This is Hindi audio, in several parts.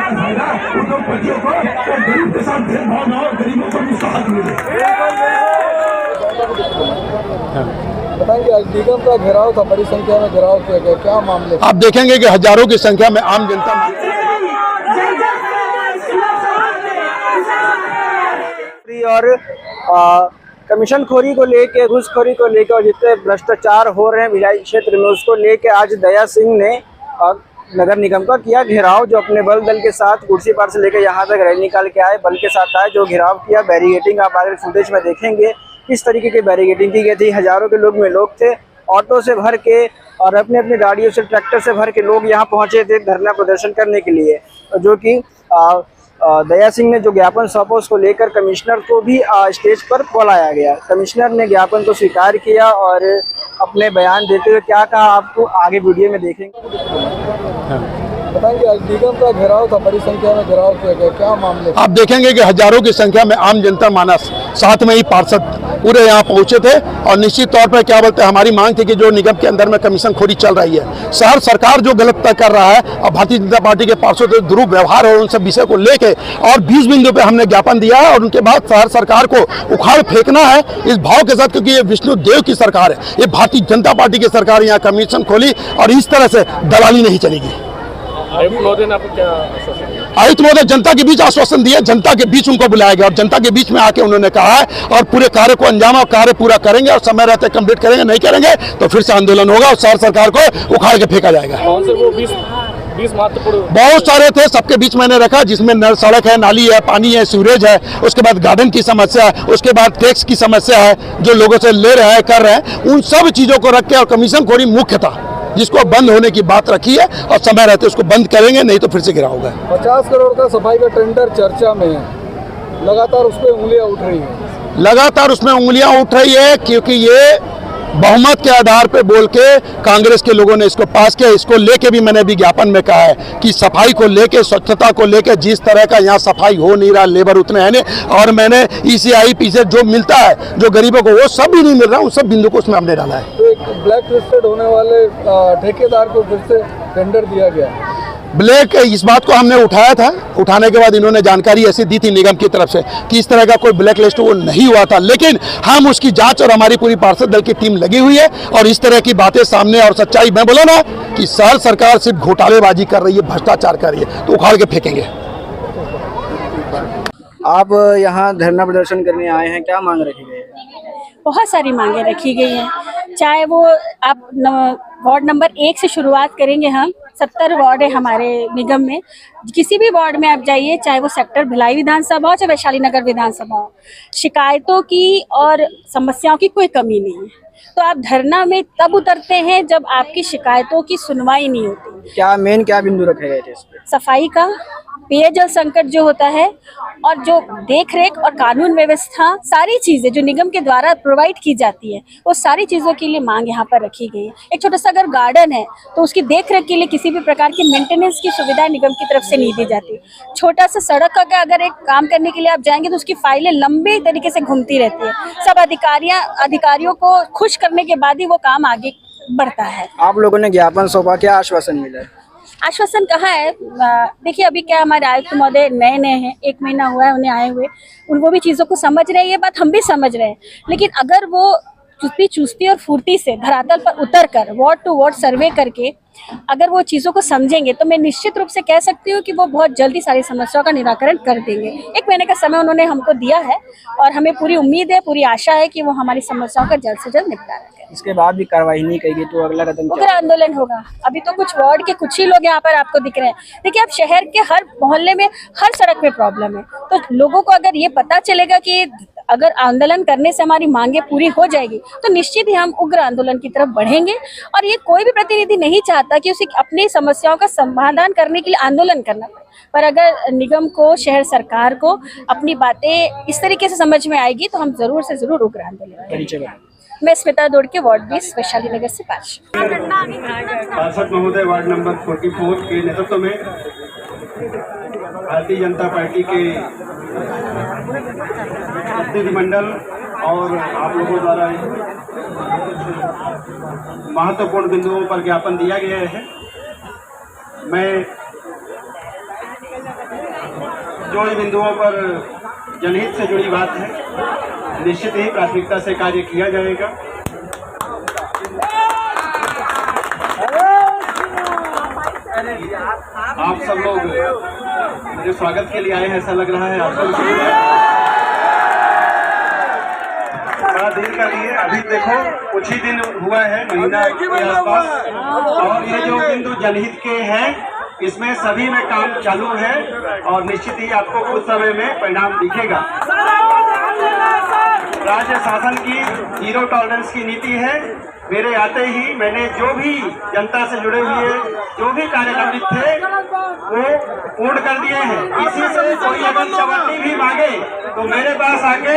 उद्योगपतियों को गरीब के साथ भेदभाव न हो, गरीबों को भी साथ मिले। बताएंगे, आज निगम का घेराव था, बड़ी संख्या में घेराव किया गया, क्या मामले? आप देखेंगे कि हजारों की संख्या में आम जनता और कमीशन खोरी को लेके, घूसखोरी को लेकर और जितने भ्रष्टाचार हो रहे हैं भिलाई क्षेत्र में, उसको लेके आज दया सिंह ने नगर निगम का किया घेराव। जो अपने बल दल के साथ कुर्सी पार से लेकर यहाँ तक रैली निकाल के आए, बल के साथ आए, जो घेराव किया, बैरिगेटिंग आप आगे फुटेज में देखेंगे किस तरीके की बैरिगेटिंग की गई थी। हजारों के लोग थे, ऑटो से भर के और अपने अपने गाड़ियों से, ट्रैक्टर से भर के लोग यहाँ पहुँचे थे धरना प्रदर्शन करने के लिए। जो कि दया सिंह ने जो ज्ञापन सौंपा उसको लेकर कमिश्नर को भी स्टेज पर बुलाया गया। कमिश्नर ने ज्ञापन को स्वीकार किया और अपने बयान देते हुए क्या कहा आपको आगे वीडियो में देखेंगे। बताएंगे, आज निगम का घेराव था, बड़ी संख्या में घेराव किया गया, क्या मामले? आप देखेंगे कि हजारों की संख्या में आम जनता मानस, साथ में ही पार्षद पूरे यहाँ पहुंचे थे। और निश्चित तौर पर क्या बोलते हैं, हमारी मांग थी कि जो निगम के अंदर में कमीशन खोरी चल रही है, शहर सरकार जो गलत तय कर रहा है और भारतीय जनता पार्टी के पार्षद से दुर्व्यवहार और उन सब विषय को लेके और 20 बिंदु पे हमने ज्ञापन दिया है। और उनके बाद शहर सरकार को उखाड़ फेंकना है इस भाव के साथ, क्योंकि ये विष्णु देव की सरकार है, ये भारतीय जनता पार्टी की सरकार यहाँ कमीशन खोली और इस तरह से दलाली नहीं चलेगी। आयुक्त महोदय ने आपको क्या आश्वासन दिया? आयुक्त महोदय जनता के बीच आश्वासन दिया, जनता के बीच उनको बुलाया गया और जनता के बीच में आके उन्होंने कहा है और पूरे कार्य को अंजाम और कार्य पूरा करेंगे और समय रहते कंप्लीट करेंगे, नहीं करेंगे तो फिर से आंदोलन होगा और शहर सरकार को उखाड़ के फेंका जाएगा। बहुत सारे थे, सबके बीच मैंने रखा, जिसमें नल, सड़क है, नाली है, पानी है, सीवरेज है, उसके बाद गार्डन की समस्या है, उसके बाद टैक्स की समस्या है जो लोगों से ले रहे हैं, कर रहे हैं, उन सब चीजों को रख के और कमीशन खोरी मुख्य था जिसको बंद होने की बात रखी है और समय रहते उसको बंद करेंगे, नहीं तो फिर से गिरा होगा। 50 करोड़ का सफाई का टेंडर चर्चा में है, लगातार उस पर उंगलियां उठ रही हैं। लगातार उसमें उंगलियां उठ रही है क्योंकि ये बहुमत के आधार पर बोल के कांग्रेस के लोगों ने इसको पास किया। इसको लेके भी मैंने विज्ञापन में कहा है कि सफाई को लेके, स्वच्छता को लेके जिस तरह का यहाँ सफाई हो नहीं रहा, लेबर उतने हैं नहीं, और मैंने ECIP से जो मिलता है जो गरीबों को वो सब भी नहीं मिल रहा, उन सब बिंदु को उसमें हमने डाला है। तो एक ब्लैक लिस्टेड होने वाले ठेकेदार को फिर से टेंडर दिया गया। ब्लैक, इस बात को हमने उठाया था, उठाने के बाद इन्होंने जानकारी ऐसी दी थी निगम की तरफ से कि इस तरह का कोई ब्लैक लिस्ट वो नहीं हुआ था, लेकिन हम उसकी जांच और हमारी पूरी पार्षद दल की टीम लगी हुई है और इस तरह की बातें सामने और सच्चाई मैं बोला ना कि शहर सरकार सिर्फ घोटालेबाजी कर रही है, भ्रष्टाचार कर रही है, तो उखाड़ के फेंकेंगे। आप यहाँ धरना प्रदर्शन करने आए हैं, क्या मांग रखी गई है? बहुत सारी मांगे रखी गई हैं, चाहे वो आप वार्ड नंबर 1 से शुरुआत करेंगे। हम 70 वार्ड है हमारे निगम में, किसी भी वार्ड में आप जाइए, चाहे वो सेक्टर भिलाई विधानसभा हो चाहे वैशाली नगर विधानसभा हो, शिकायतों की और समस्याओं की कोई कमी नहीं है। तो आप धरना में तब उतरते हैं जब आपकी शिकायतों की सुनवाई नहीं होती। क्या बिंदु रखे गए थे इस पे? सफाई का, पेयजल संकट जो होता है, और जो देखरेख और कानून व्यवस्था, सारी चीजें जो निगम के द्वारा प्रोवाइड की जाती है, वो सारी चीजों के लिए मांग यहाँ पर रखी गई है। एक छोटा सा अगर गार्डन है तो उसकी देखरेख के लिए किसी भी प्रकार की मेंटेनेंस की सुविधा निगम की तरफ से नहीं दी जाती। छोटा सा सड़क का अगर एक काम करने के लिए आप जाएंगे तो उसकी फाइलें लंबे तरीके से घूमती रहती है। सब अधिकारियों को खुश करने के बाद ही वो काम आगे बढ़ता है। आप लोगों ने ज्ञापन सौंपा, क्या आश्वासन मिला? आश्वासन कहाँ है? देखिए, अभी क्या हमारे आयुक्त महोदय नए हैं, 1 महीना हुआ है उन्हें आए हुए, वो भी चीज़ों को समझ रहे हैं, ये बात हम भी समझ रहे हैं। लेकिन अगर वो चुस्ती और फुर्ती से धरातल पर उतर कर वार्ड टू वार्ड सर्वे करके अगर वो चीज़ों को समझेंगे तो मैं निश्चित रूप से कह सकती हूँ कि वो बहुत जल्दी सारी समस्याओं का निराकरण कर देंगे। 1 महीने का समय उन्होंने हमको दिया है और हमें पूरी उम्मीद है, पूरी आशा है कि वो हमारी समस्याओं का जल्द से जल्द निपटारा करें। इसके बाद भी कार्रवाई नहीं करेगी तो अगला कदम उग्र आंदोलन होगा। अभी तो कुछ वार्ड के कुछ ही लोग यहाँ पर आपको दिख रहे हैं। देखिए, आप शहर के हर मोहल्ले में, हर सड़क में प्रॉब्लम है, तो लोगों को अगर ये पता चलेगा कि अगर आंदोलन करने से हमारी मांगे पूरी हो जाएगी तो निश्चित ही हम उग्र आंदोलन की तरफ बढ़ेंगे। और ये कोई भी प्रतिनिधि नहीं चाहता कि उसे अपनी समस्याओं का समाधान करने के लिए आंदोलन करना पड़े, पर अगर निगम को, शहर सरकार को अपनी बातें इस तरीके से समझ में आएगी तो हम जरूर से जरूर उग्र आंदोलन करेंगे। मैं स्मिता दौड़ के वार्ड 20 वैशाली नगर से पार्षद महोदय वार्ड नंबर 44 के नेतृत्व में भारतीय जनता पार्टी के प्रतिनिधिमंडल और आप लोगों द्वारा महत्वपूर्ण बिंदुओं पर ज्ञापन दिया गया है। मैं जो इन बिंदुओं पर जनहित से जुड़ी बात है, निश्चित ही प्राथमिकता से कार्य किया जाएगा। आप सब लोग मुझे स्वागत के लिए आए हैं, ऐसा लग रहा है आपको बड़ा देर का लिए। अभी देखो कुछ ही दिन हुआ है, महीना के आसपास, और ये जो बिंदु जनहित के हैं इसमें सभी में काम चालू है और निश्चित ही आपको कुछ समय में परिणाम दिखेगा। राज्य शासन की जीरो टॉलरेंस की नीति है। मेरे आते ही मैंने जो भी जनता से जुड़े हुए जो भी कार्य लंबित थे वो पूर्ण कर दिए हैं। इसी से कोई अगर चवन्नी भी मांगे तो मेरे पास आके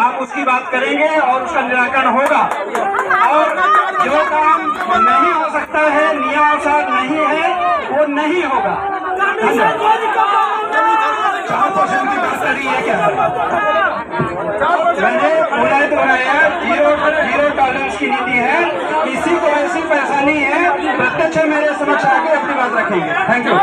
आप उसकी बात करेंगे और उसका निराकरण होगा। और जो काम नहीं हो सकता है, नियमानुसार नहीं है, वो नहीं होगा। 4% की बात करी है क्या? मैंने बोला तो बनाया, जीरो टॉलरेंस की नीति है। किसी को ऐसी परेशानी है प्रत्यक्ष मेरे समक्ष आके अपनी बात रखेंगे। Thank you.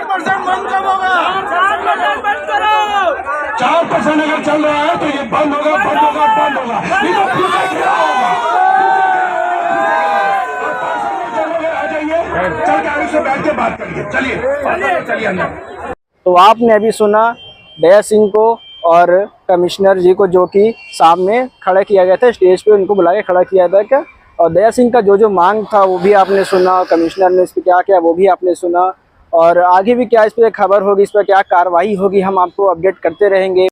4% अगर चल रहा है तो ये बंद होगा, बंद होगा, बंद होगा। नहीं तो फिर क्या होगा? आ जाइए, चल के आगे से बैठ के बात करिए। चलिए अंदर। तो आपने अभी सुना दया सिंह को और कमिश्नर जी को, जो कि सामने खड़ा किया गया था, स्टेज पे उनको बुला के खड़ा किया था क्या। और दया सिंह का जो मांग था वो भी आपने सुना, कमिश्नर ने इस पर क्या किया वो भी आपने सुना। और आगे भी क्या इस पर खबर होगी, इस पर क्या कार्रवाई होगी, हम आपको अपडेट करते रहेंगे।